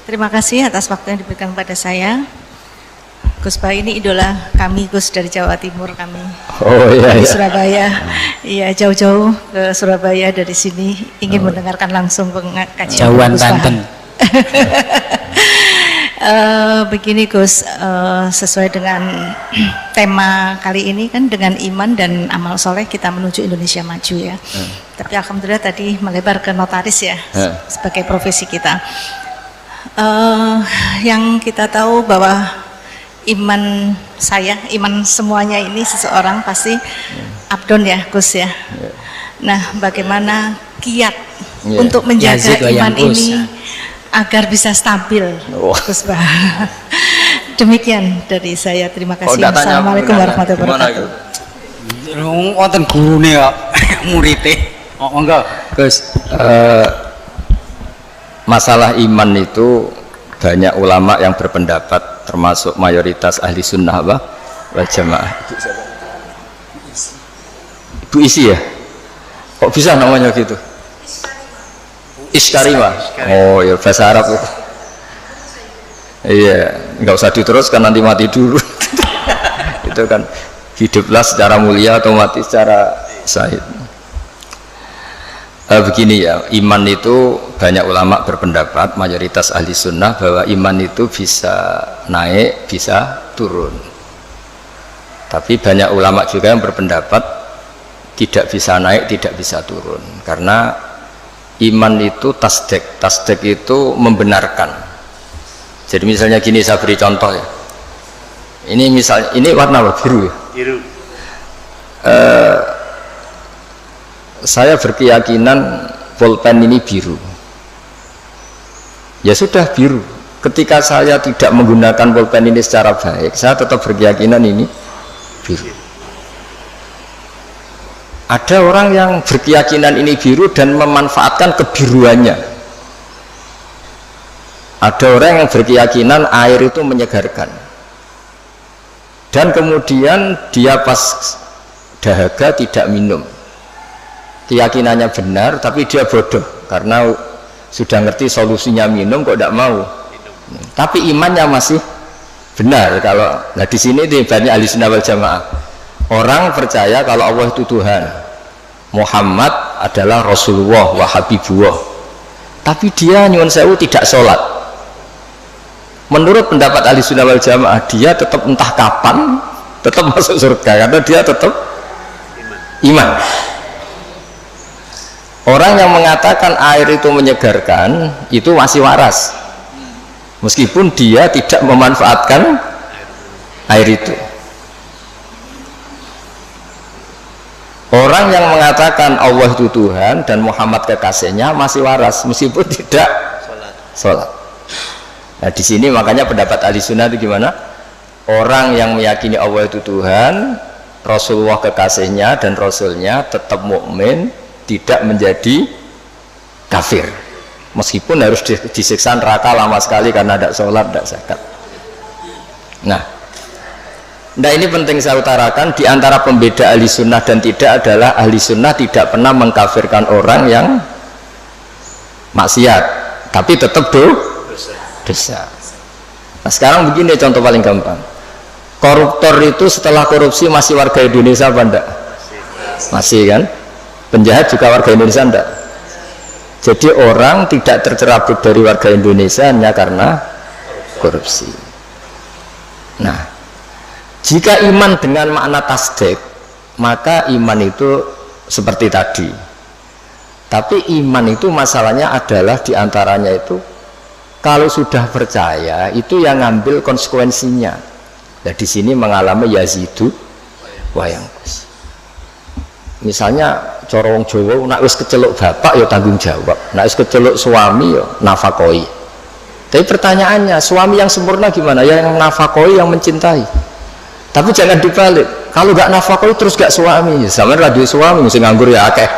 Terima kasih atas waktu yang diberikan kepada saya. Gus Bah ini idola kami, Gus, dari Jawa Timur kami. Oh iya, dari iya. Surabaya. Iya, jauh-jauh ke Surabaya dari sini ingin mendengarkan langsung pengajian Jauhan Gus Bah. Banten. Begini Gus, sesuai dengan tema kali ini kan dengan iman dan amal soleh kita menuju Indonesia maju ya. Tapi alhamdulillah tadi melebar ke notaris ya sebagai profesi kita. Yang kita tahu bahwa iman saya, iman semuanya ini seseorang pasti abdon ya Gus ya. Nah, bagaimana kiat untuk menjaga iman ini agar bisa stabil, Gus Bah. Demikian dari saya. Terima kasih. Assalamualaikum warahmatullahi wabarakatuh. Wonten gurune kok murite. Oh enggak, Gus. Masalah iman itu banyak ulama yang berpendapat, termasuk mayoritas ahli sunnah wal jamaah. Ibu Isi ya? Kok bisa namanya gitu? Iskarima. Oh ya, bahasa Arab itu. Iya, nggak usah diteruskan nanti mati dulu. Itu kan hiduplah secara mulia atau mati secara syahid. Begini ya, iman itu banyak ulama berpendapat, mayoritas ahli sunnah bahwa iman itu bisa naik, bisa turun. Tapi banyak ulama juga yang berpendapat tidak bisa naik, tidak bisa turun. Karena iman itu tasdek, tasdek itu membenarkan. Jadi misalnya gini, saya beri contoh ya. Ini misalnya, ini warna apa? Biru ya? Biru. Saya berkeyakinan pulpen ini biru. Ya sudah biru. Ketika saya tidak menggunakan pulpen ini secara baik, saya tetap berkeyakinan ini biru. Ada orang yang berkeyakinan ini biru dan memanfaatkan kebiruannya. Ada orang yang berkeyakinan air itu menyegarkan. Dan kemudian dia pas dahaga tidak minum. Keyakinannya benar, tapi dia bodoh karena sudah ngerti solusinya minum kok tidak mau. Tapi imannya masih benar. Kalau nah di sini banyak ahli sunnah wal jamaah. Orang percaya kalau Allah itu Tuhan, Muhammad adalah Rasulullah wa Habibullah. Tapi dia nyuwun sewu tidak sholat. Menurut pendapat ahli sunnah wal jamaah, dia tetap entah kapan tetap masuk surga karena dia tetap iman. Orang yang mengatakan air itu menyegarkan itu masih waras, meskipun dia tidak memanfaatkan air itu. Orang yang mengatakan Allah itu Tuhan dan Muhammad kekasihnya masih waras, meskipun tidak sholat. Nah di sini makanya pendapat ahli sunnah itu gimana? Orang yang meyakini Allah itu Tuhan, Rasulullah kekasihnya dan Rasulnya tetap mukmin, tidak menjadi kafir, meskipun harus disiksa neraka lama sekali karena tidak sholat, tidak zakat. Nah ini penting saya utarakan, di antara pembeda ahli sunnah dan tidak adalah ahli sunnah tidak pernah mengkafirkan orang yang maksiat, tapi tetap dosa. Nah sekarang begini contoh paling gampang, koruptor itu setelah korupsi masih warga Indonesia apa enggak? Masih kan? Penjahat juga warga Indonesia enggak? Jadi orang tidak tercerabut dari warga Indonesia hanya karena korupsi. Nah, jika iman dengan makna tasdek, maka iman itu seperti tadi. Tapi iman itu masalahnya adalah diantaranya itu kalau sudah percaya itu yang ngambil konsekuensinya. Nah di sini mengalami yazidu wayangkus. Misalnya cara wong Jawa nek wis keceluk bapak ya tanggung jawab, nek wis keceluk suami ya nafakoi. Tapi pertanyaannya, suami yang sempurna gimana? Yang nafakoi, yang mencintai. Tapi jangan dibalik, kalau gak nafakoi terus gak suami, sama radio suami mesti nganggur ya akeh.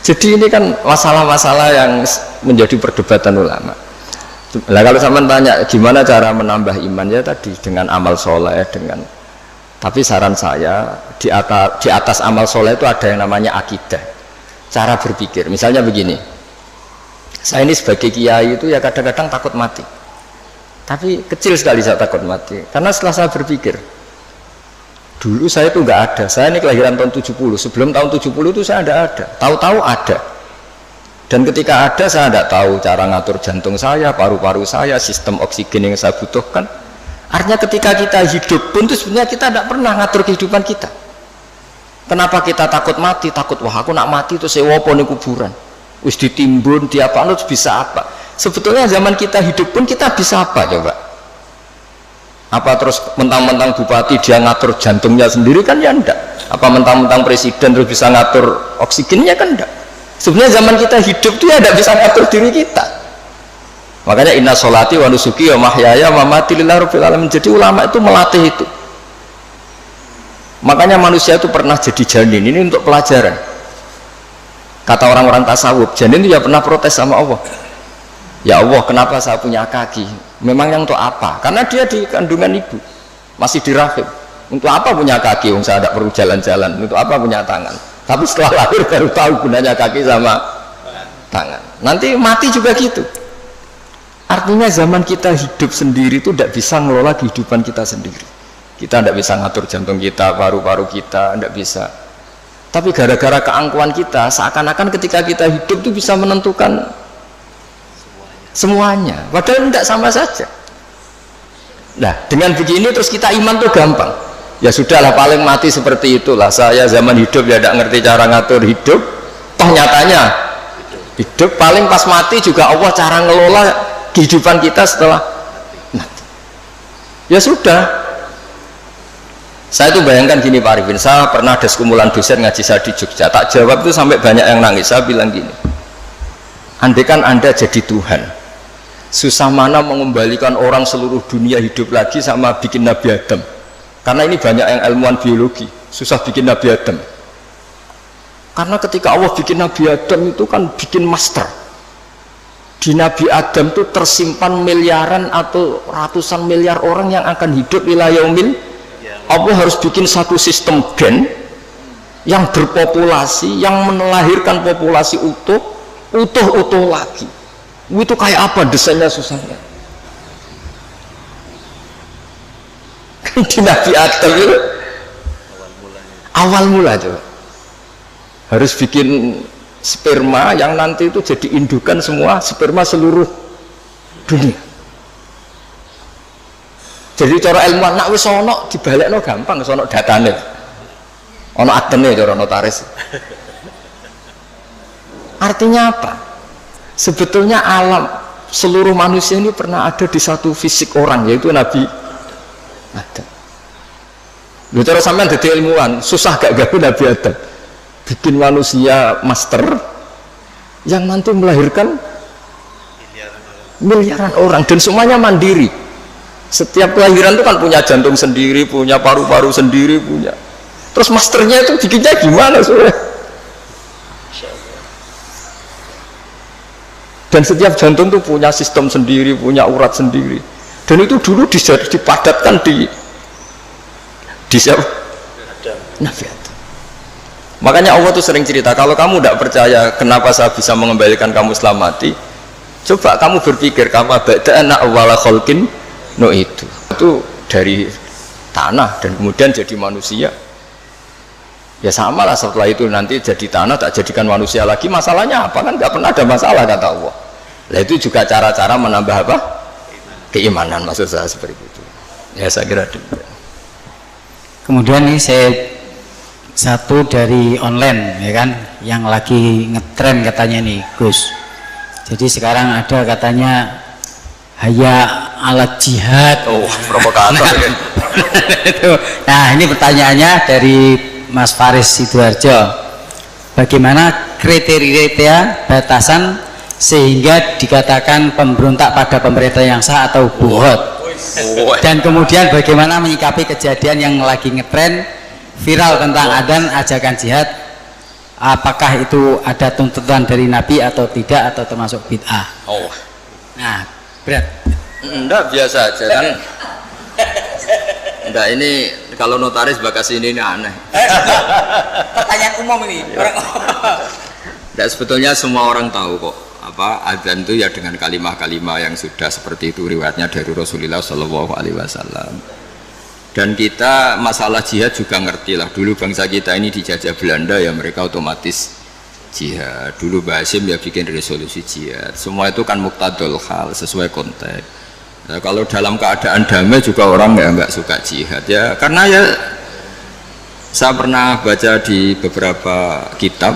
Jadi ini kan masalah-masalah yang menjadi perdebatan ulama. Nah kalau sampean tanya gimana cara menambah iman, ya tadi dengan amal soleh, dengan. Tapi saran saya di atas amal soleh itu ada yang namanya akidah, cara berpikir. Misalnya begini, Saya ini sebagai kiai itu ya kadang-kadang takut mati. Tapi kecil sekali saya takut mati. Karena setelah saya berpikir, dulu saya itu nggak ada. Saya ini kelahiran tahun 70. Sebelum tahun 70 itu saya tidak ada. Tahu-tahu ada. Dan ketika ada saya tidak tahu cara ngatur jantung saya, paru-paru saya, sistem oksigen yang saya butuhkan. Artinya ketika kita hidup pun itu sebenarnya kita tidak pernah ngatur kehidupan kita. Kenapa kita takut mati? Takut, wah aku nak mati itu sewa poni kuburan. Wis ditimbun, diapa terus bisa apa? Sebetulnya zaman kita hidup pun kita bisa apa coba? Apa terus mentang-mentang bupati dia ngatur jantungnya sendiri kan ya enggak? Apa mentang-mentang presiden terus bisa ngatur oksigennya kan enggak? Sebenarnya zaman kita hidup tuh ya enggak bisa ngatur diri kita. Makanya inna sholati wa nusuki wa mahyaya wa mamati lillahi rabbil alamin. Jadi ulama itu melatih itu. Makanya manusia itu pernah jadi janin, ini untuk pelajaran. Kata orang-orang tasawuf, janin itu ya pernah protes sama Allah. Ya Allah, kenapa saya punya kaki? Memangnya untuk apa? Karena dia di kandungan ibu, masih di rahim. Untuk apa punya kaki? Saya tidak perlu jalan-jalan. Untuk apa punya tangan? Tapi setelah lahir baru tahu gunanya kaki sama tangan. Nanti mati juga gitu. Artinya zaman kita hidup sendiri itu tidak bisa ngelola kehidupan kita sendiri. Kita tidak bisa ngatur jantung kita, paru-paru kita, tidak bisa. Tapi gara-gara keangkuhan kita, seakan-akan ketika kita hidup itu bisa menentukan semuanya. Padahal tidak, sama saja. Nah, dengan begini terus kita iman tuh gampang. Ya sudahlah, paling mati seperti itulah. Saya zaman hidup ya tidak ngerti cara ngatur hidup. Toh nyatanya hidup paling pas mati juga Allah cara ngelola kehidupan kita setelah mati. Ya sudah. Saya itu bayangkan gini Pak Arifin, saya pernah ada sekumpulan dosen ngaji saya di Jogja, tak jawab itu sampai banyak yang nangis. Saya bilang gini, andai kan Anda jadi Tuhan, susah mana mengembalikan orang seluruh dunia hidup lagi sama bikin Nabi Adam. Karena ini banyak yang ilmuwan biologi, susah bikin Nabi Adam. Karena ketika Allah bikin Nabi Adam itu kan bikin master. Di Nabi Adam itu tersimpan miliaran atau ratusan miliar orang yang akan hidup ila yaumil. Allah harus bikin satu sistem gen yang berpopulasi, yang melahirkan populasi utuh lagi. Itu kayak apa desainnya susahnya? Di Nabi Adam itu awal mula coba harus bikin sperma yang nanti itu jadi indukan semua sperma seluruh dunia. Jadi cara ilmuwan nak wis ana dibalekno gampang, sono datane. Ana aktene cara notaris. Artinya apa? Sebetulnya alam seluruh manusia ini pernah ada di satu fisik orang, yaitu Nabi Adam. Lho cara sampean dadi ilmuwan, susah gak gawe Nabi Adam. Bikin manusia master yang nanti melahirkan miliaran orang dan semuanya mandiri. Setiap kelahiran itu kan punya jantung sendiri, punya paru-paru sendiri, punya. Terus masternya itu bikinnya gimana soalnya? Dan setiap jantung itu punya sistem sendiri, punya urat sendiri. Dan itu dulu dipadatkan di siapa? Nabi Adam. Makanya Allah tuh sering cerita, kalau kamu tidak percaya kenapa saya bisa mengembalikan kamu setelah mati, coba kamu berpikir, kamu bada'na awwala khalqin no itu dari tanah dan kemudian jadi manusia. Ya sama lah, setelah itu nanti jadi tanah tak jadikan manusia lagi, masalahnya apa? Kan nggak pernah ada masalah kata Allah. Nah itu juga cara-cara menambah apa? Keimanan, maksud saya seperti itu. Ya saya kira demikian. Kemudian ini saya satu dari online ya kan, yang lagi ngetren katanya nih Gus. Jadi sekarang ada katanya haya alat jihad. Oh, provokator ya. Nah ini pertanyaannya dari Mas Faris Sidoarjo. Bagaimana kriteria batasan sehingga dikatakan pemberontak pada pemerintah yang sah atau buhot? Dan kemudian bagaimana menyikapi kejadian yang lagi ngetren viral tentang adzan ajakan jihad? Apakah itu ada tuntutan dari Nabi atau tidak, atau termasuk bid'ah? Oh. Nah, berat. Enggak, biasa aja kan. Enggak, ini kalau notaris bakas ini aneh. Pertanyaan umum ini. Enggak, sebetulnya semua orang tahu kok adzan itu ya dengan kalimah-kalimah yang sudah seperti itu riwayatnya dari Rasulullah Shallallahu Alaihi Wasallam. Dan kita masalah jihad juga ngerti lah. Dulu bangsa kita ini dijajah Belanda ya mereka otomatis jihad. Dulu Mbah Hasyim ya bikin resolusi jihad. Semua itu kan muqtadul hal sesuai konteks. Ya, kalau dalam keadaan damai juga orang nggak suka jihad ya karena ya saya pernah baca di beberapa kitab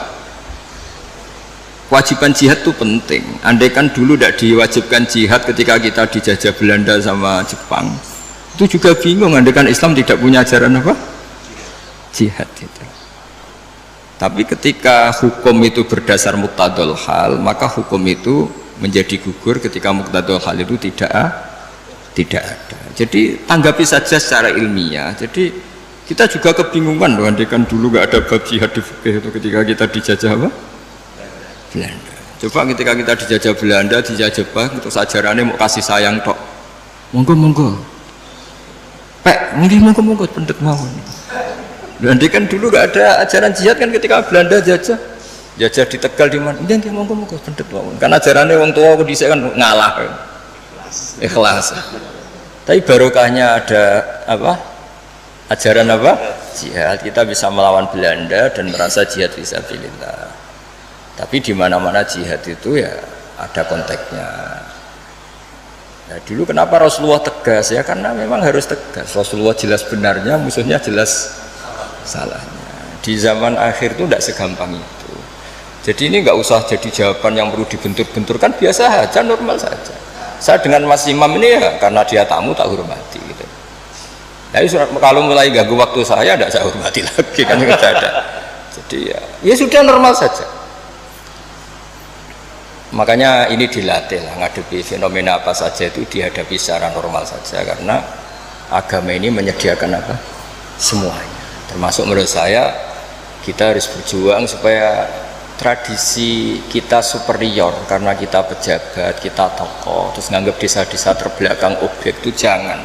kewajiban jihad itu penting. Andai kan dulu tidak diwajibkan jihad ketika kita dijajah Belanda sama Jepang, itu juga bingung. Andai kan Islam tidak punya ajaran apa? Jihad itu. Tapi ketika hukum itu berdasar muqtadul hal, maka hukum itu menjadi gugur ketika muqtadul hal itu tidak ada. Jadi tanggapi saja secara ilmiah. Jadi kita juga kebingungan loh, andai kan dulu nggak ada bab jihad di fikih itu ketika kita dijajah apa? Belanda. Coba ketika kita dijajah Belanda, dijajah Jepang, terus ajarannya mau kasih sayang tok. Monggo. Pek, monggo pendet mawon. Andai kan dulu nggak ada ajaran jihad kan ketika Belanda jajah di Tegal di mana? Nggih monggo pendet mawon. Kan ajarannya wong tua dhisik kan ngalah. Ikhlas. Tapi barokahnya ada apa? Ajaran apa? Jihad. Kita bisa melawan Belanda dan merasa jihad fisabilillah. Tapi di mana-mana jihad itu ya ada konteksnya. Nah, dulu kenapa Rasulullah tegas ya? Karena memang harus tegas. Rasulullah jelas benarnya, musuhnya jelas salahnya. Di zaman akhir itu tidak segampang itu. Jadi ini nggak usah jadi jawaban yang perlu dibentur-benturkan, biasa saja, normal saja. Saya dengan Mas Imam ini ya karena dia tamu tak hormati gitu. Jadi kalau mulai ganggu waktu saya tidak saya hormati lagi kan tidak ada. Jadi ya sudah normal saja. Makanya ini dilatih lah, ngadepi fenomena apa saja itu dihadapi secara normal saja karena agama ini menyediakan apa? Semuanya. Termasuk menurut saya kita harus berjuang supaya tradisi kita superior karena kita pejabat, kita tokoh, terus nganggap desa-desa terbelakang objek itu jangan.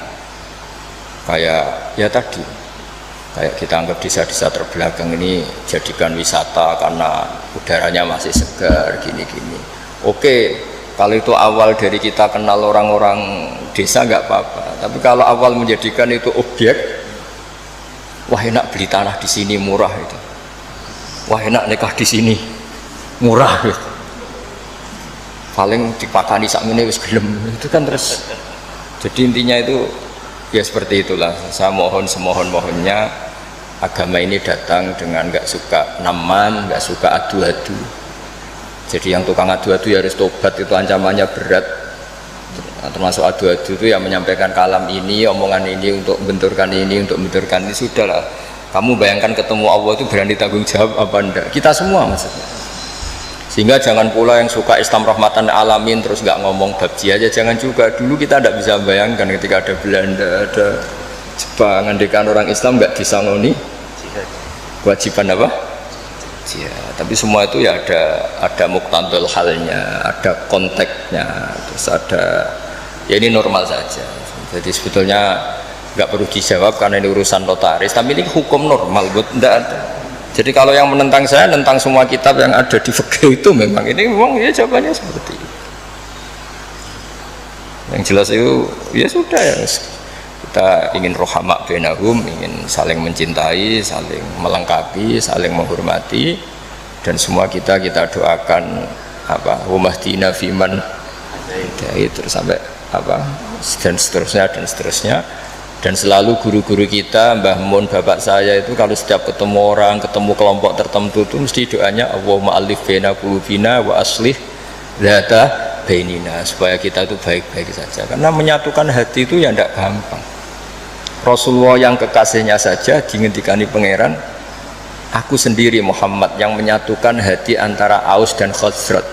Kayak ya tadi, kayak kita anggap desa-desa terbelakang ini jadikan wisata karena udaranya masih segar, gini-gini. Oke, kalau itu awal dari kita kenal orang-orang desa nggak apa-apa. Tapi kalau awal menjadikan itu objek, wah enak beli tanah di sini murah itu, wah enak nikah di sini murah gitu. Paling dipakani sakmene wis gelem itu kan terus. Jadi intinya itu ya seperti itulah. Saya mohon semohon-mohonnya agama ini datang dengan nggak suka naman, nggak suka adu-adu. Jadi yang tukang adu-adu ya harus tobat, itu ancamannya berat. Termasuk adu-adu itu yang menyampaikan kalam ini, omongan ini untuk benturkan ini, untuk benturkan ini, sudahlah. Kamu bayangkan ketemu Allah itu berani tanggung jawab apa enggak? Kita semua maksudnya. Sehingga jangan pula yang suka Islam rahmatan alamin terus nggak ngomong bab jihad aja, jangan juga. Dulu kita tidak bisa bayangkan ketika ada Belanda, ada Jepang, andekan orang Islam nggak disangoni kewajiban apa? Jihad. Tapi semua itu ya ada muqtadul halnya, ada konteksnya, terus ada ya ini normal saja. Jadi sebetulnya nggak perlu dijawab karena ini urusan notaris, tapi ini hukum normal buat tidak ada. Jadi kalau yang menentang saya tentang semua kitab yang ada di fikih itu memang ya jawabannya seperti itu. Yang jelas itu ya sudah ya, kita ingin rohama bainahum, ingin saling mencintai, saling melengkapi, saling menghormati, dan semua kita doakan apa humahdina fiman terus sampai apa dan seterusnya. Dan selalu guru-guru kita, Mbah Mun, bapak saya itu kalau setiap ketemu orang, ketemu kelompok tertentu itu mesti doanya Allahumma alif baina qulubina wa aslih dzata bainina, supaya kita itu baik-baik saja. Karena menyatukan hati itu ya tidak gampang. Rasulullah yang kekasihnya saja dingendikani pangeran, aku sendiri Muhammad yang menyatukan hati antara Aus dan Khazraj.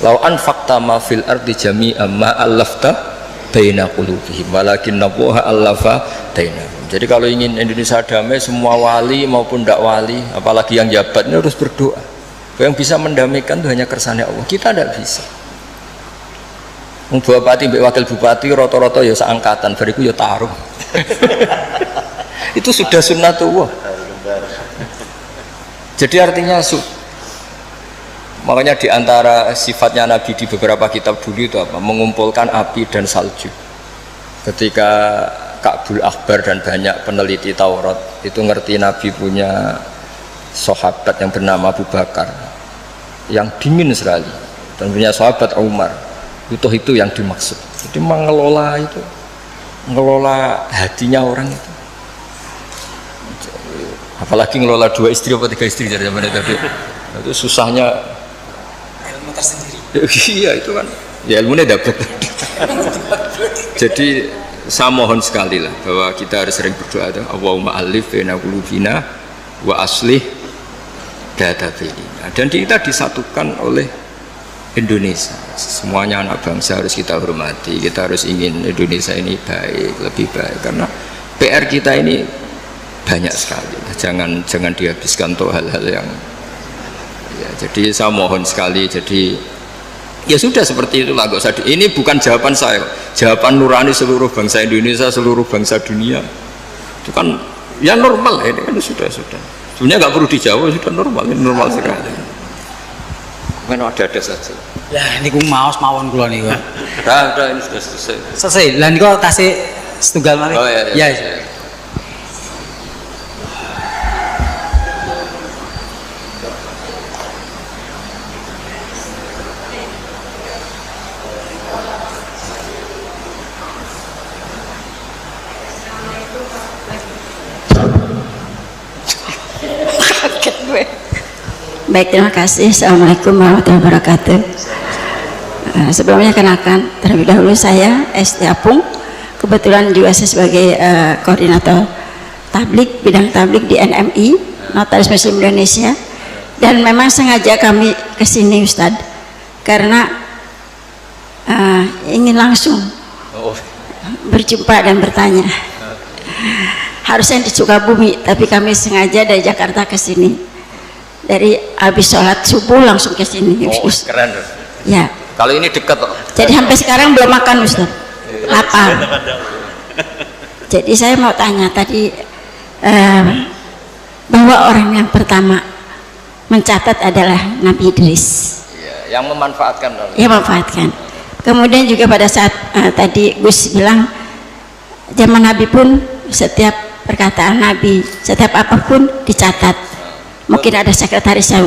Lau anfaqta ma fil ardi jami'an ma allafta baina qulubihim walakinnallaha allafa bainahum. Jadi kalau ingin Indonesia damai, semua wali maupun tidak wali, apalagi yang jabat ini harus berdoa. Yang bisa mendamaikan itu hanya kersane Allah. Kita tidak bisa. Bupati, wakil bupati, roto-roto ya seangkatan, bariku ya taruh. Itu sudah sunnatullah. Jadi artinya Makanya di antara sifatnya Nabi di beberapa kitab dulu itu apa? Mengumpulkan api dan salju. Ketika Ka'bul Akhbar dan banyak peneliti Taurat itu ngerti Nabi punya sahabat yang bernama Abu Bakar yang dingin sekali, dan punya sahabat Umar, itu yang dimaksud. Jadi mengelola itu, mengelola hatinya orang itu. Apalagi ngelola 2 istri atau 3 istri dari zaman itu susahnya. Ilmu tersendiri. Iya itu kan, ya ilmunya dapat. Jadi saya mohon sekali lah bahwa kita harus sering berdoa, Allahumma alif baina qulubina wa aslih data bainina. Dan kita disatukan oleh Indonesia. Semuanya anak bangsa harus kita hormati. Kita harus ingin Indonesia ini baik, lebih baik, karena PR kita ini banyak sekali. Jangan dihabiskan untuk hal-hal yang ya, jadi saya mohon sekali. Jadi ya sudah seperti itulah, nggak usah ini bukan jawaban saya, jawaban nurani seluruh bangsa Indonesia, seluruh bangsa dunia. Itu kan ya normal, ini kan sudah sebenarnya nggak perlu dijawab, sudah normal, ini normal sekali. Mungkin ada saja Ya ini gue mawon kula niku. udah ini sudah selesai. Selesai. Lah niku tasih setunggal malih. Oh iya. Ya. Baik, terima kasih. Assalamualaikum warahmatullahi wabarakatuh. Sebelumnya kenalkan terlebih dahulu saya Esti Apung, kebetulan juga saya sebagai koordinator tablik, bidang tablik di NMI, Notaris Muslim Indonesia. Dan memang sengaja kami kesini Ustadz karena ingin langsung berjumpa dan bertanya. Harusnya di Sukabumi, tapi kami sengaja dari Jakarta ke sini. Dari habis sholat subuh langsung ke sini. Keren. Ya. Kalau ini dekat kok. Jadi sampai sekarang belum makan Ustaz. Lapar. Jadi saya mau tanya tadi bahwa orang yang pertama mencatat adalah Nabi Idris. Ya, yang memanfaatkan. Ya, memanfaatkan. Kemudian juga pada saat tadi Gus bilang zaman Nabi pun setiap perkataan Nabi, setiap apapun dicatat. Mungkin ada sekretarisnya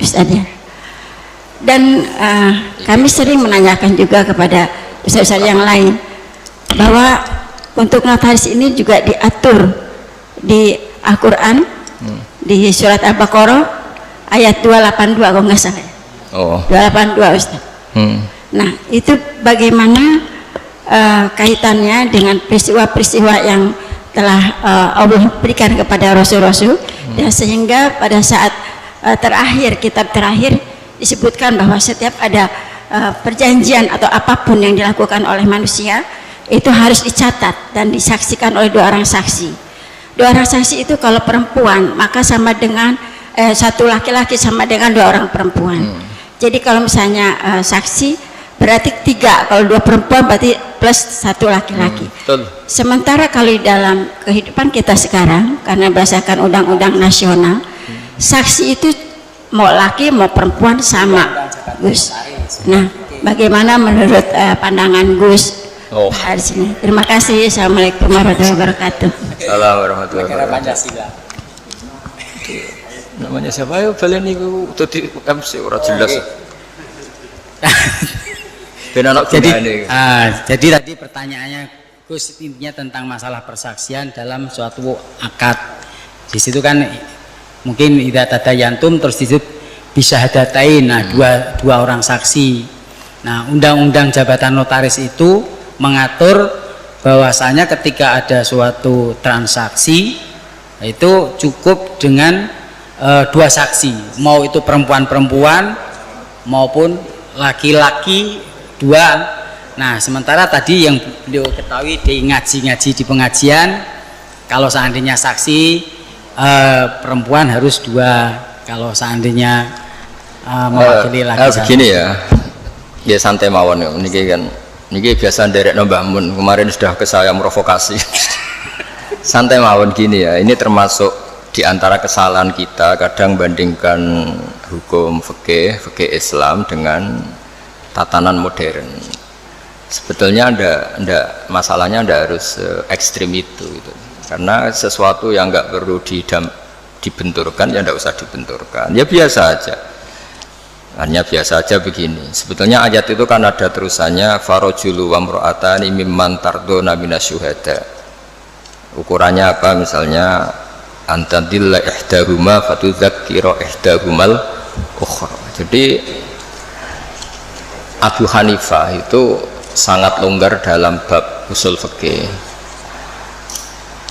Ustaz ya. Dan kami sering menanyakan juga kepada ustaz-ustaz yang lain bahwa untuk notaris ini juga diatur di Al-Quran di surat Al-Baqarah ayat 282 kalau nggak salah. 282 Ustaz. Nah itu bagaimana kaitannya dengan peristiwa-peristiwa yang telah Allah berikan kepada Rasul-Rasul, dan sehingga pada saat terakhir, kitab terakhir disebutkan bahwa setiap ada perjanjian atau apapun yang dilakukan oleh manusia itu harus dicatat dan disaksikan oleh 2 orang saksi. 2 orang saksi itu kalau perempuan maka sama dengan 1 laki-laki sama dengan 2 orang perempuan. Jadi kalau misalnya saksi berarti 3, kalau 2 perempuan berarti plus 1 laki-laki. Sementara kalau di dalam kehidupan kita sekarang, karena berdasarkan undang-undang nasional, saksi itu mau laki mau perempuan sama, Gus. Nah, bagaimana menurut pandangan Gus di sini? Terima kasih. Assalamualaikum warahmatullahi wabarakatuh. Assalamualaikum warahmatullahi wabarakatuh. Namanya siapa ya? Balen niku dadi MC ora jelas. Jadi tadi pertanyaannya Gus intinya tentang masalah persaksian dalam suatu akad. Di situ kan mungkin idza tadayantum terus di situ bisa hadatain. Nah, dua orang saksi. Nah, undang-undang jabatan notaris itu mengatur bahwasanya ketika ada suatu transaksi itu cukup dengan 2 saksi, mau itu perempuan-perempuan maupun laki-laki 2. Nah, sementara tadi yang beliau ketahui di ngaji di pengajian, kalau seandainya saksi perempuan harus 2, kalau seandainya mewakili laki-laki. Begini ya santai mawon ya. Niki biasa nderek Mbah Mun, kemarin sudah ke saya provokasi. Santai mawon gini ya, ini termasuk di antara kesalahan kita kadang bandingkan hukum fikih Islam dengan tatanan modern. Sebetulnya masalahnya ndak harus ekstrim itu gitu. Karena sesuatu yang nggak perlu dibenturkan ya ndak usah dibenturkan, ya biasa aja, hanya biasa aja begini. Sebetulnya ayat itu kan ada terusannya, farojulu wa mro'atani mimman tardona minasyuhada. Ukurannya apa? Misalnya antadilla ihdahuma fatudzakkira ihdahumal ukhra. Jadi Abu Hanifah itu sangat longgar dalam bab usul fikih.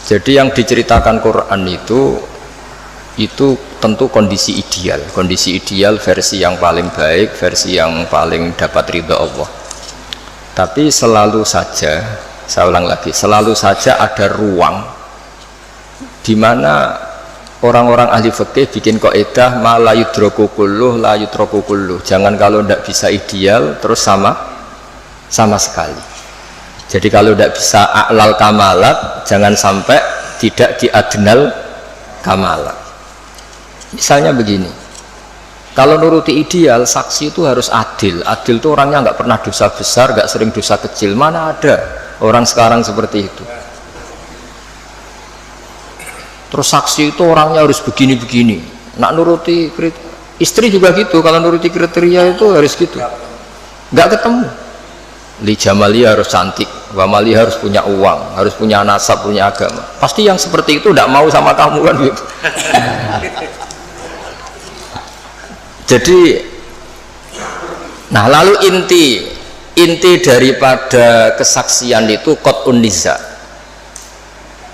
Jadi yang diceritakan Quran itu tentu kondisi ideal versi yang paling baik, versi yang paling dapat ridha Allah. Tapi selalu saja, saya ulang lagi, selalu saja ada ruang di mana orang-orang ahli fikih bikin kaidah ma la yudraku kulluh la yutraku kulluh. Jangan kalau tidak bisa ideal terus sama sekali. Jadi kalau tidak bisa a'lal kamalat, jangan sampai tidak di adnal kamalat. Misalnya begini, kalau nuruti ideal, saksi itu harus adil. Adil itu orangnya nggak pernah dosa besar, nggak sering dosa kecil. Mana ada orang sekarang seperti itu? Terus saksi itu orangnya harus begini-begini. Nak nuruti istri juga gitu, kalau nuruti kriteria itu harus gitu. Nggak ketemu. Li jamali harus cantik, wamali harus punya uang, harus punya nasab, punya agama. Pasti yang seperti itu tidak mau sama kamu kan gitu. Jadi, nah lalu inti daripada kesaksian itu qat'un niza.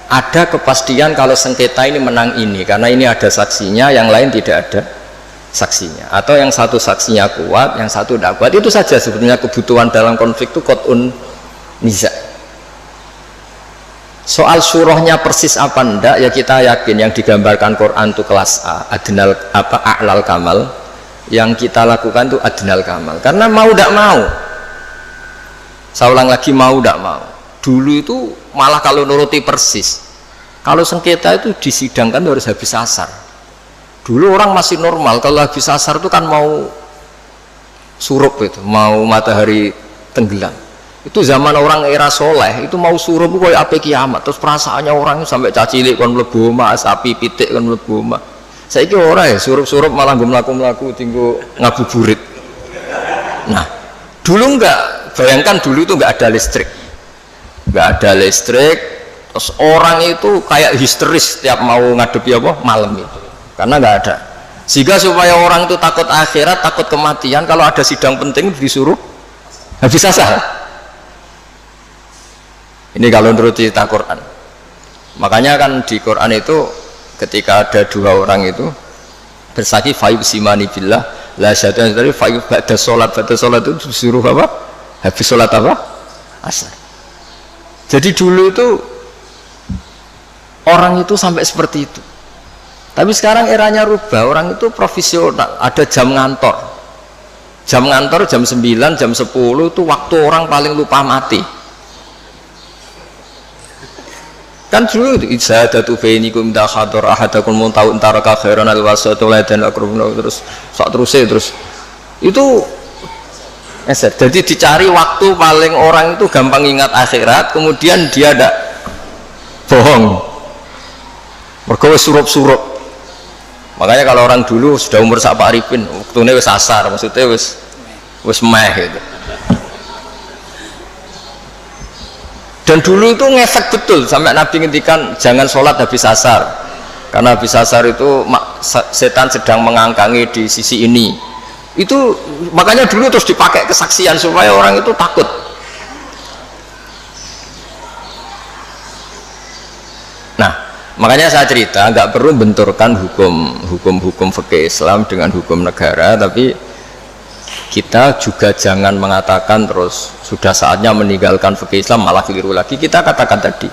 Ada kepastian kalau sengketa ini menang ini, karena ini ada saksinya, yang lain tidak ada saksinya, atau yang satu saksinya kuat, yang satu tidak kuat. Itu saja sebetulnya kebutuhan dalam konflik itu qat'un niza. Soal syurohnya persis apa enggak, ya kita yakin yang digambarkan Quran itu kelas A, adnal a'lal kamal. Yang kita lakukan itu adnal kamal, karena mau tidak mau, saya ulang lagi, mau tidak mau. Dulu itu malah kalau nuruti persis, kalau sengketa itu disidangkan harus habis asar. Dulu orang masih normal, kalau habis asar itu kan mau surup, itu mau matahari tenggelam. Itu zaman orang era soleh, itu mau surup itu kayak apa kiamat. Terus perasaannya orang sampai cacilik kan mlebu omah, sapi pitik kan mlebu omah. Saiki ora ya, surup-surup malah nggo mlaku-mlaku tinggo ngabuburit. Nah, dulu enggak, bayangkan dulu itu enggak ada listrik. Enggak ada listrik, terus orang itu kayak histeris setiap mau ngadepi apa malam itu. Karena enggak ada. Sehingga supaya orang itu takut akhirat, takut kematian, kalau ada sidang penting disuruh habis asar. Ini kalau menurut cerita Quran. Makanya kan di Quran itu ketika ada dua orang itu bersaksi fayuqsimani billah la syaitan dari fayuq ba'da sholat itu disuruh apa? Habis sholat apa? Asar. Jadi dulu itu orang itu sampai seperti itu. Tapi sekarang eranya rubah, orang itu profesional, ada jam ngantor. Jam ngantor jam 9, jam 10 itu waktu orang paling lupa mati. Kan dulu itu izzadatu bainikum da hadar ahadakum muntau taraka khairan alwasatu dan akrabun terus sak terus itu jadi dicari waktu paling orang itu gampang ingat akhirat, kemudian dia ada bohong mergo surup-surup. Makanya kalau orang dulu sudah umur sak Pak Arifin waktune wis asar, maksudnya wis meh gitu. Dan dulu itu ngefek betul sampai Nabi ngendikan jangan sholat habis asar, karena habis asar itu setan sedang mengangkangi di sisi ini. Itu makanya dulu terus dipakai kesaksian supaya orang itu takut. Nah, makanya saya cerita nggak perlu benturkan hukum fikih Islam dengan hukum negara, tapi kita juga jangan mengatakan terus sudah saatnya meninggalkan fikih Islam malah keliru lagi. Kita katakan tadi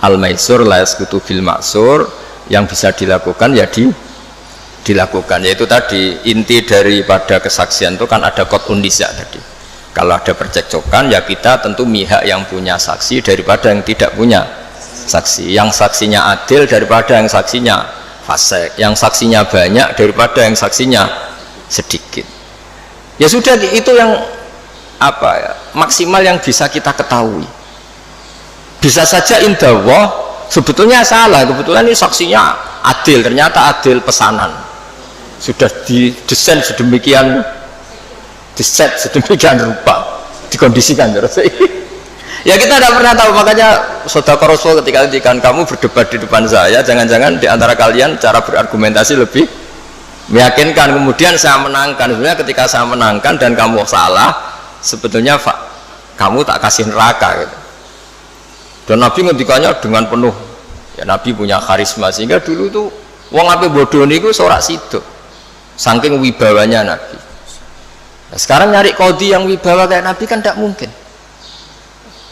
al-maisur la yasqutu bil ma'sur, yang bisa dilakukan ya dilakukan, yaitu tadi inti daripada kesaksian itu kan ada qat'un niza tadi. Kalau ada percekcokan ya kita tentu mihak yang punya saksi daripada yang tidak punya saksi, yang saksinya adil daripada yang saksinya fasik, yang saksinya banyak daripada yang saksinya sedikit. Ya sudah, itu yang apa ya, maksimal yang bisa kita ketahui. Bisa saja indah Allah sebetulnya salah, kebetulan ini saksinya adil, ternyata adil pesanan, sudah didesain sedemikian, diset sedemikian rupa, dikondisikan terus. Ya kita tidak pernah tahu, makanya saudara Rasul ketika kamu berdebat di depan saya, jangan-jangan di antara kalian cara berargumentasi lebih meyakinkan, kemudian saya menangkan. Sebenarnya ketika saya menangkan dan kamu salah, sebetulnya kamu tak kasih neraka gitu. Dan Nabi ngendikanya dengan penuh, ya Nabi punya karisma, sehingga dulu tuh wong ape bodoh niku sorak sido saking wibawanya Nabi. Nah, sekarang nyari kodi yang wibawa kayak Nabi kan tidak mungkin.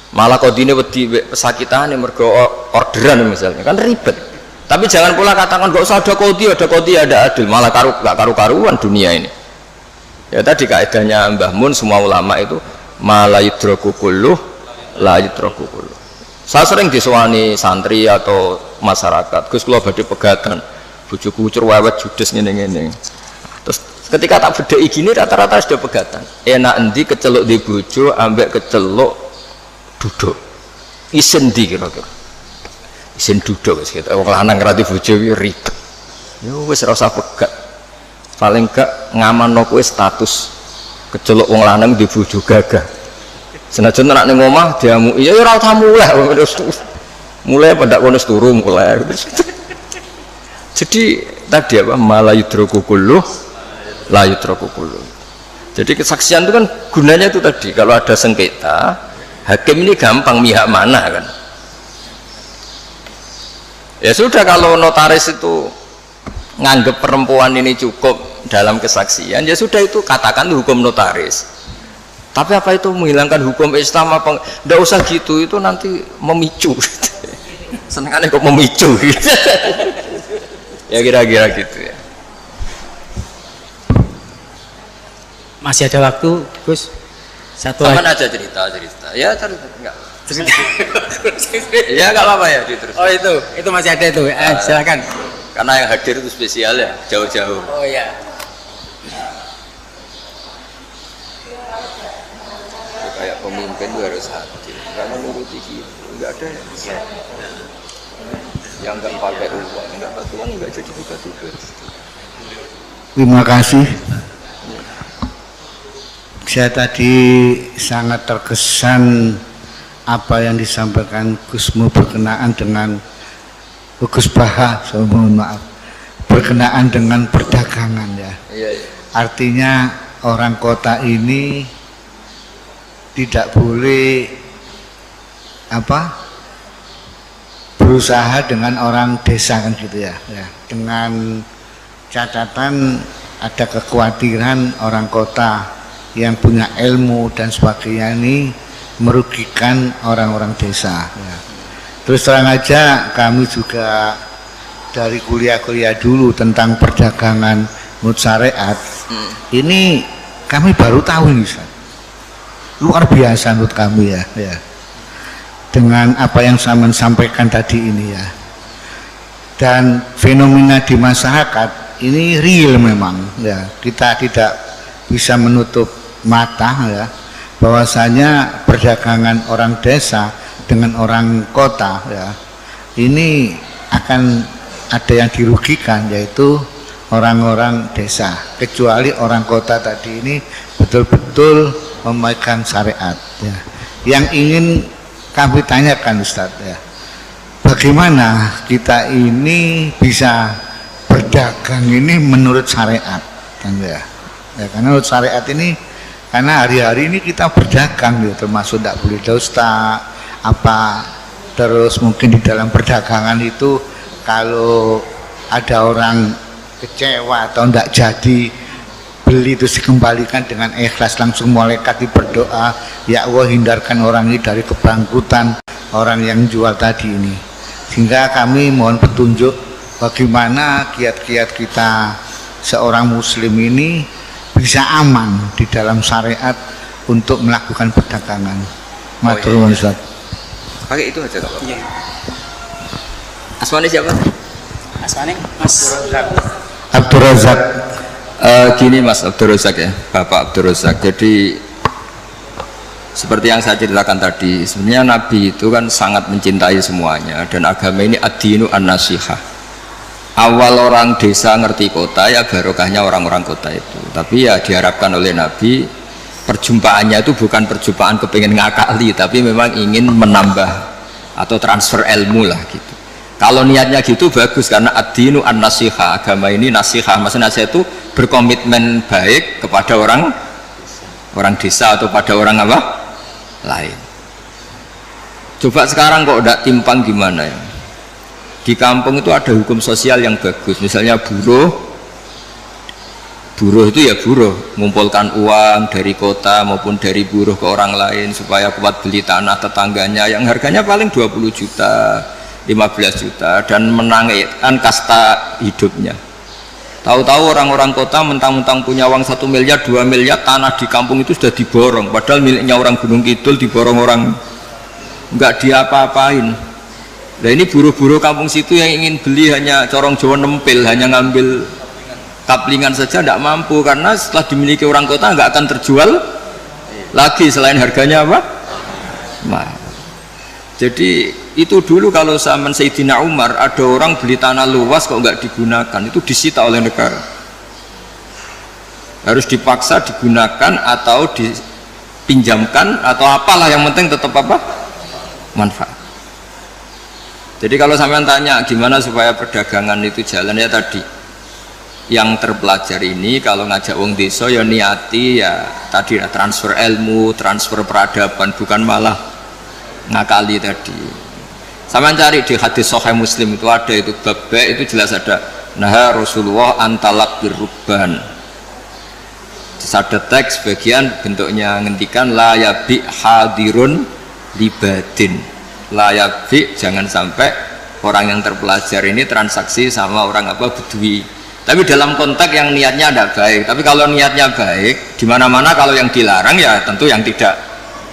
Malah kodine wedi pesakitan yang mergo orderan misalnya kan ribet. Tapi jangan pula katakan gak usah ada kodi ada adil, malah gak karu-karuan dunia ini. Ya tadi kaidahnya Mbah Mun, semua ulama itu malah yudraku kulluh la yudraku kulluh. Saya sering disewani santri atau masyarakat, Gus kula badhe pegatan, bojoku ucur wewet judes ngene-ngene. Terus ketika tak bedheki gini rata-rata sudah pegatan. Enak endi keceluk di bojo ambek keceluk duduk isen di kira-kira isen duduk wis gitu. Wong lanang ngrati bojo iki ribet. Yo wis ora usah pegat. Paling gak ngamanno kowe status keceluk wong lanang di bojo gagah. Senajan nek ning omah diamuki ya ora usah mulai pada kono turu mulai. Jadi tadi apa malayudroku kulluh la yudroku kulluh. Jadi kesaksian itu kan gunanya itu tadi, kalau ada sengketa hakim ini gampang mihak mana kan. Ya sudah, kalau notaris itu nganggep perempuan ini cukup dalam kesaksian, ya sudah itu katakan hukum notaris. Tapi apa itu menghilangkan hukum Islam apa? Nggak usah gitu, itu nanti memicu. Senengannya kok memicu gitu. Ya kira-kira gitu ya. Masih ada waktu, Gus? Satu Kapan lagi. aja cerita ya cerita enggak ya nggak apa-apa ya diterus. Oh itu masih ada itu. Silakan. Karena yang hadir itu spesial ya, jauh-jauh. Oh iya. Ya, kayak pemimpin itu harus hadir, karena nuruti gitu. Enggak ada yang enggak pakai uang, enggak jadi juga. Terima kasih. Saya tadi sangat terkesan apa yang disampaikan Gusmu berkenaan dengan Gus Baha, saya mohon maaf, berkenaan dengan perdagangan ya. Iya. Artinya orang kota ini tidak boleh berusaha dengan orang desa kan gitu ya. Dengan catatan ada kekhawatiran orang kota yang punya ilmu dan sebagainya ini merugikan orang-orang desa ya. Terus terang aja kami juga dari kuliah-kuliah dulu tentang perdagangan menurut syariat ini kami baru tahu ini Ustaz. Luar biasa menurut kami ya dengan apa yang saya sampaikan tadi ini ya. Dan fenomena di masyarakat ini real memang ya, kita tidak bisa menutup mata ya bahwasanya perdagangan orang desa dengan orang kota ya ini akan ada yang dirugikan, yaitu orang-orang desa, kecuali orang kota tadi ini betul-betul memegang syariat ya. Yang ingin kami tanyakan Ustadz ya, bagaimana kita ini bisa berdagang ini menurut syariat kan ya, karena menurut syariat ini, karena hari-hari ini kita berdagang ya, termasuk tidak boleh dusta terus mungkin di dalam perdagangan itu kalau ada orang kecewa atau tidak jadi beli itu dikembalikan dengan ikhlas, langsung malaikat berdoa, ya Allah hindarkan orang ini dari kebangkrutan orang yang jual tadi ini. Sehingga kami mohon petunjuk bagaimana kiat-kiat kita seorang muslim ini bisa aman di dalam syariat untuk melakukan perdagangan. Matur nuwun Ustaz. Pakai itu aja kalau. Iya. Asmane siapa? Asmane Mas Abdul Razak. Gini Mas Abdul Razak ya, Bapak Abdul Razak. Jadi seperti yang saya ceritakan tadi, sebenarnya Nabi itu kan sangat mencintai semuanya, dan agama ini ad-dinu an-nasihah. Awal orang desa ngerti kota ya barokahnya orang-orang kota itu. Tapi ya diharapkan oleh Nabi perjumpaannya itu bukan perjumpaan kepingin ngakali, tapi memang ingin menambah atau transfer ilmu lah gitu. Kalau niatnya gitu bagus, karena ad-dinu an-nasihah, agama ini nasihah, maksudnya nasihat itu berkomitmen baik kepada orang desa atau pada orang apa lain. Coba sekarang kok udah timpang gimana ya? Di kampung itu ada hukum sosial yang bagus, misalnya buruh itu ya buruh, mengumpulkan uang dari kota maupun dari buruh ke orang lain supaya kuat beli tanah tetangganya yang harganya paling 20 juta 15 juta dan menangkan kasta hidupnya. Tahu-tahu orang-orang kota mentang-mentang punya uang 1 miliar 2 miliar, tanah di kampung itu sudah diborong, padahal miliknya orang Gunung Kidul, diborong orang, nggak diapa-apain. Nah ini buruh-buruh kampung situ yang ingin beli hanya corong Jawa nempel, hanya ngambil kaplingan saja tidak mampu, karena setelah dimiliki orang kota nggak akan terjual lagi selain harganya apa? Nah, jadi itu dulu kalau zaman Sayyidina Umar ada orang beli tanah luas kok nggak digunakan, itu disita oleh negara, harus dipaksa digunakan atau dipinjamkan atau apalah, yang penting tetap apa? Manfaat. Jadi kalau sampean tanya gimana supaya perdagangan itu jalan, ya tadi yang terpelajar ini kalau ngajak wong desa ya niati ya tadi ya, transfer ilmu, transfer peradaban, bukan malah ngakali tadi. Sampean cari di hadis Sahih Muslim itu ada itu bab itu jelas ada nah Rasulullah antalak birruban. Ada teks bagian bentuknya ngendikan la yabi hadirun libadin. Layak jangan sampai orang yang terpelajar ini transaksi sama orang apa bedui, tapi dalam konteks yang niatnya ada baik. Tapi kalau niatnya baik di mana-mana, kalau yang dilarang ya tentu yang tidak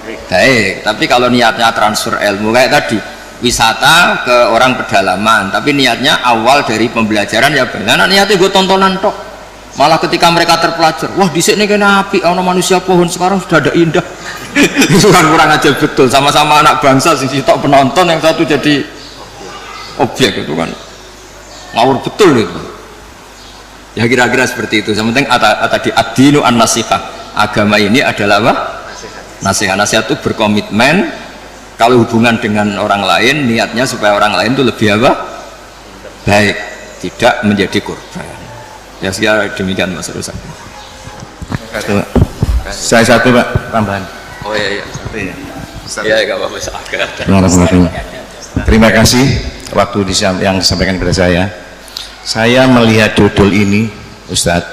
baik. Tapi kalau niatnya transfer ilmu kayak tadi wisata ke orang pedalaman, tapi niatnya awal dari pembelajaran ya benar, niatnya gue tontonan tok. Malah ketika mereka terpelajar, wah di sini kena api, ono manusia pohon sekarang sudah ada indah. Itu kan kurang aja betul, sama-sama anak bangsa sih tok penonton, yang satu jadi objek, itu kan ngawur betul itu. Ya kira-kira seperti itu. Yang penting tadi ad-dinu an-nasihah, agama ini adalah apa? Nasihat. Nasihat itu berkomitmen kalau hubungan dengan orang lain niatnya supaya orang lain itu lebih apa? Baik, tidak menjadi korban. Ya sekian demikian Mas Rusak. Saya satu Pak tambahan. Oh iya. Satu ya. Iya nggak apa-apa. Terima kasih waktu yang disampaikan kepada saya. Saya melihat judul ini Ustadz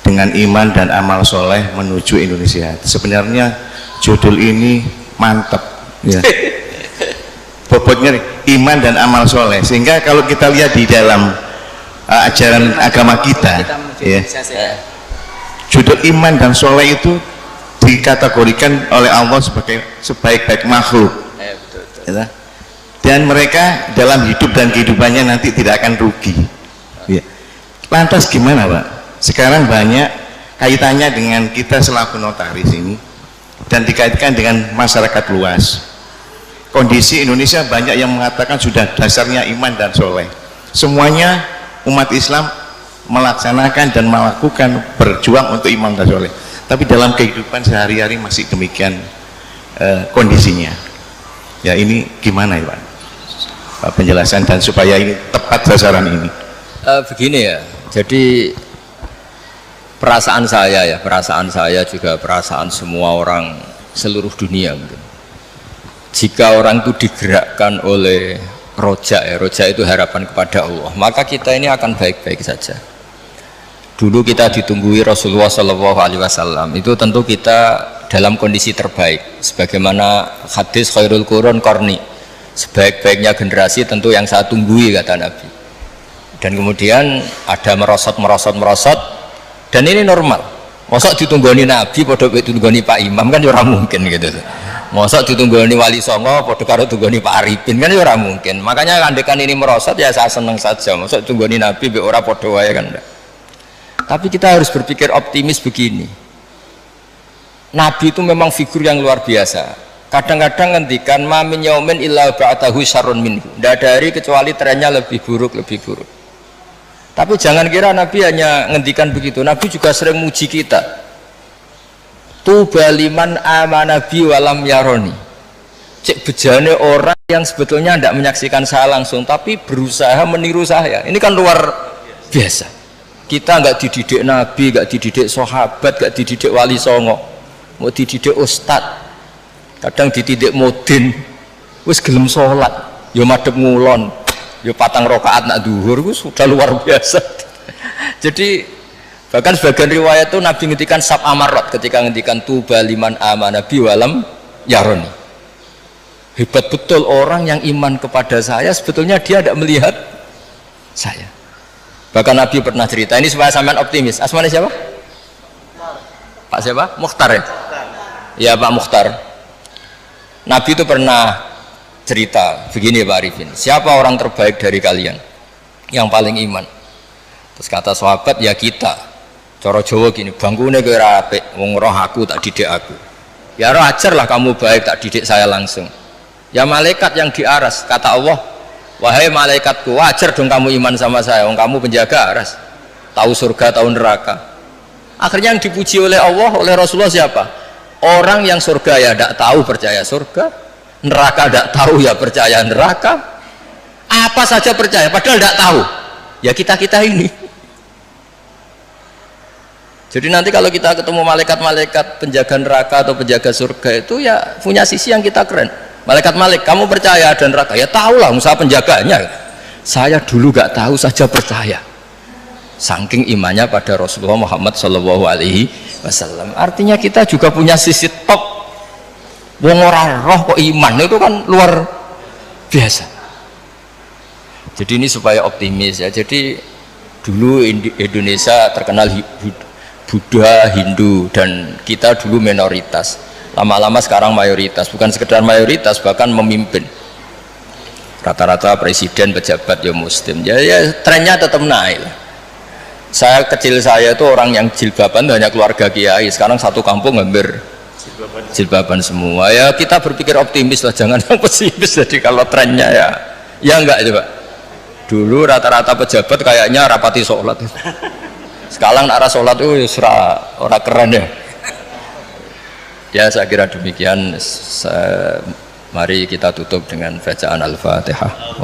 dengan iman dan amal soleh menuju Indonesia. Sebenarnya judul ini mantap ya. Bobotnya iman dan amal soleh, sehingga kalau kita lihat di dalam ajaran agama kita ya, judul iman dan soleh itu dikategorikan oleh Allah sebagai sebaik-baik makhluk ya. Dan mereka dalam hidup dan kehidupannya nanti tidak akan rugi ya. Lantas gimana Pak? Sekarang banyak kaitannya dengan kita selaku notaris ini dan dikaitkan dengan masyarakat luas. Kondisi Indonesia banyak yang mengatakan sudah dasarnya iman dan soleh, semuanya umat Islam melaksanakan dan melakukan berjuang untuk iman dan soleh, tapi dalam kehidupan sehari-hari masih demikian kondisinya ya. Ini gimana ya Pak penjelasan dan supaya ini tepat sasaran ini? Begini ya, jadi perasaan saya juga perasaan semua orang seluruh dunia mungkin. Jika orang itu digerakkan oleh roja itu harapan kepada Allah, maka kita ini akan baik-baik saja. Dulu kita ditunggui Rasulullah SAW, itu tentu kita dalam kondisi terbaik, sebagaimana hadis khairul qurun qarni, sebaik-baiknya generasi tentu yang saya tunggui kata Nabi. Dan kemudian ada merosot, dan ini normal. Masa ditunggoni Nabi pada ditunggoni Pak Imam kan ora mungkin gitu. Masa ditunggoni Wali Songo pada karo tunggoni Pak Arifin kan ora mungkin. Makanya andekan ini merosot ya saya seneng saja. Masa tunggoni Nabi be ora padha wae kan. Tapi kita harus berpikir optimis begini. Nabi itu memang figur yang luar biasa. Kadang-kadang ngendikan ma min yaumin illa ba'dahu syarrun minhu. Tidak ada hari kecuali trennya lebih buruk, lebih buruk. Tapi jangan kira Nabi hanya ngendikan begitu. Nabi juga sering muji kita. Tuba liman amana bi walam yaroni. Cek bejane orang yang sebetulnya tidak menyaksikan saya langsung, tapi berusaha meniru saya. Ini kan luar biasa. Kita nggak dididik Nabi, nggak dididik sahabat, nggak dididik wali songo, mau dididik ustad. Kadang dididik modin, wis gelem sholat, yo madhep ngulon, yo patang rokaat nak duhur, itu sudah luar biasa. Jadi bahkan sebagian riwayat itu Nabi ngendikan sab amarat ketika ngendikan tuba liman amana bi walam yaroni. Hebat betul orang yang iman kepada saya, sebetulnya dia tidak melihat saya. Bahkan Nabi pernah cerita, ini supaya sampean optimis. Asmane siapa? Pak siapa? Mukhtar ya? Ya Pak Mukhtar. Nabi itu pernah cerita begini Pak Arifin, siapa orang terbaik dari kalian yang paling iman? Terus kata sahabat, ya kita. Cara Jawa gini, bangkune kowe ra apik, wong roh aku tak didik aku. Ya roh ajarlah kamu baik, tak didik saya langsung. Ya malaikat yang di aras, kata Allah, wahai malaikatku, wajar dong kamu iman sama saya, wong kamu penjaga aras, tahu surga, tahu neraka. Akhirnya yang dipuji oleh Allah, oleh Rasulullah siapa? Orang yang surga ya tidak tahu percaya surga, neraka tidak tahu ya percaya neraka, apa saja percaya padahal tidak tahu. Ya kita ini. Jadi nanti kalau kita ketemu malaikat-malaikat penjaga neraka atau penjaga surga itu ya punya sisi yang kita keren. Malaikat kamu percaya ada neraka? Ya tahulah, usaha penjaganya. Saya dulu gak tahu saja percaya. Saking imannya pada Rasulullah Muhammad SAW. Artinya kita juga punya sisi top. Wong ora roh kok iman, itu kan luar biasa. Jadi ini supaya optimis ya. Jadi dulu Indonesia terkenal Buddha, Hindu, dan kita dulu minoritas. Lama-lama sekarang mayoritas, bukan sekedar mayoritas, bahkan memimpin. Rata-rata presiden, pejabat ya muslim. Ya trennya tetap naik lah. Kecil saya itu orang yang jilbaban hanya keluarga kiai, sekarang satu kampung hampir jilbaban semua. Ya kita berpikir optimis lah, jangan yang pesimis. Jadi kalau trennya ya enggak coba. Dulu rata-rata pejabat kayaknya rapati sholat. Sekarang arah sholat itu ora keren ya. Ya saya kira demikian. Mari kita tutup dengan bacaan Al-Fatihah.